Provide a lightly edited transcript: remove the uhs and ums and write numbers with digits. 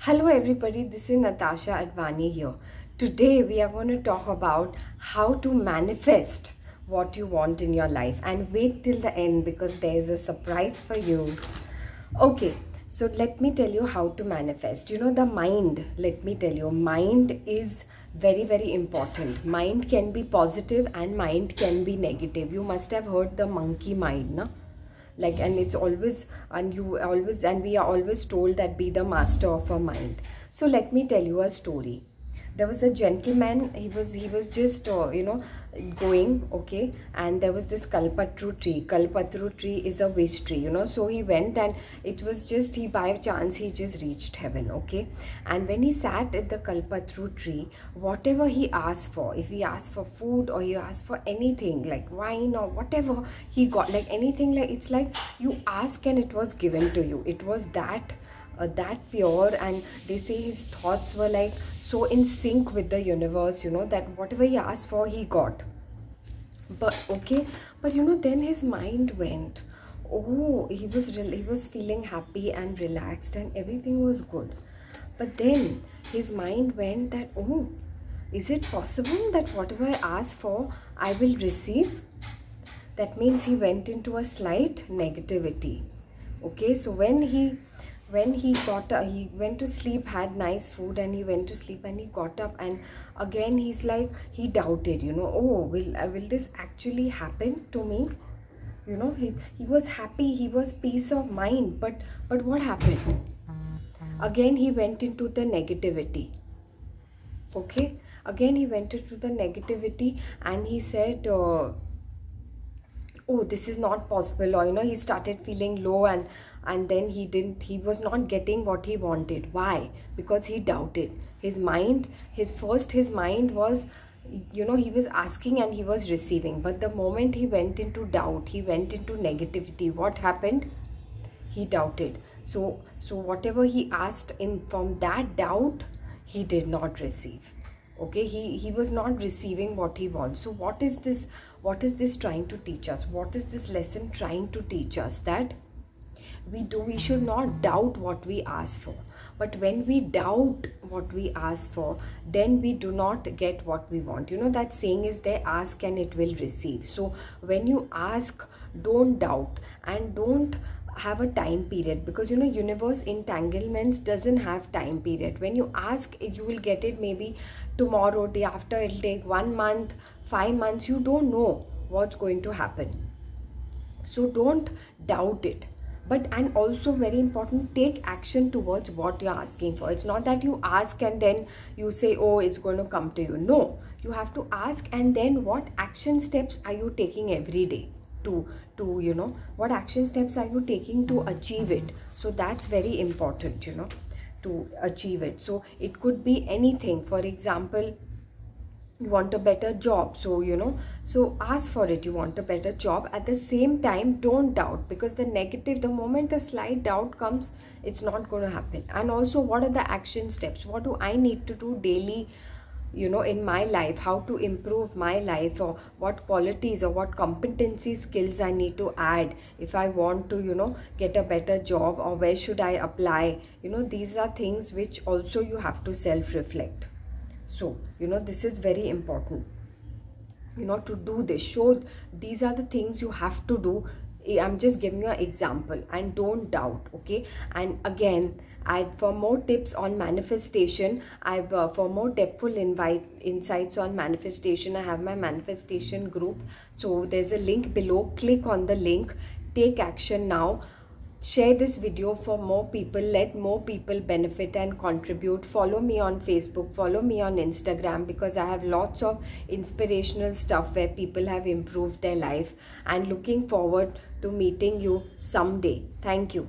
Hello everybody, this is Natasha Advani here. Today we are going to talk about how to manifest what you want in your life, and wait till the end because there is a surprise for you. Okay, so let me tell you how to manifest. You know, the mind, let me tell you, mind is very important. Mind can be positive and mind can be negative. You must have heard the monkey mind, na? Like, and it's always, and we are always told that be the master of our mind. So let me tell you a story. There was a gentleman. He was just going, okay, and there was this kalpatru tree. Kalpatru tree is a wish tree, you know. So he went, and it was just, he by chance he just reached heaven, okay. And when he sat at the kalpatru tree, whatever he asked for, if he asked for food or he asked for anything like wine or whatever, he got, like anything, like it's like you ask and it was given to you. It was that pure, and they say his thoughts were like so in sync with the universe, you know, that whatever he asked for he got. But okay, but you know, then his mind went, oh, he was feeling happy and relaxed and everything was good. But then his mind went that, oh, is it possible that whatever I ask for I will receive? That means he went into a slight negativity. Okay, so when he he went to sleep, had nice food, and he went to sleep, and he got up, and again he's like, he doubted, you know, oh, will this actually happen to me? You know, he was happy, he was peace of mind, but what happened? Again he went into the negativity. Okay, again he went into the negativity, and he said, oh, this is not possible, or you know, he started feeling low, and then he was not getting what he wanted. Why? Because he doubted. His mind was, you know, he was asking and he was receiving, but the moment he went into doubt, he went into negativity, what happened? He doubted. So whatever he asked in from that doubt, he did not receive. Okay, he was not receiving what he wants. So what is this trying to teach us? What is this lesson trying to teach us? That we should not doubt what we ask for. But when we doubt what we ask for, then we do not get what we want. You know, that saying is there, ask and it will receive. So when you ask, don't doubt, and don't have a time period, because you know, universe entanglements doesn't have time period. When you ask, you will get it maybe tomorrow, day after, it'll take 1 month, 5 months. You don't know what's going to happen. So don't doubt it. But, and also very important, take action towards what you're asking for. It's not that you ask and then you say, oh, it's going to come to you. No, you have to ask, and then what action steps are you taking every day to you know, what action steps are you taking to achieve it? So that's very important, you know, to achieve it. So it could be anything. For example, you want a better job, so you know, so ask for it. You want a better job. At the same time, don't doubt, because the moment the slight doubt comes, it's not going to happen. And also, what are the action steps? What do I need to do daily, you know, in my life? How to improve my life, or what qualities or what competency skills I need to add if I want to, you know, get a better job, or where should I apply? You know, these are things which also you have to self-reflect. So, you know, this is very important, you know, to do this. So these are the things you have to do. I'm just giving you an example, and don't doubt. Okay, and again, for more tips on manifestation, for more depthful insights on manifestation, I have my manifestation group. So there's a link below. Click on the link, take action now. Share this video for more people. Let more people benefit and contribute. Follow me on Facebook, follow me on Instagram, because I have lots of inspirational stuff where people have improved their life, and looking forward to meeting you someday. Thank you.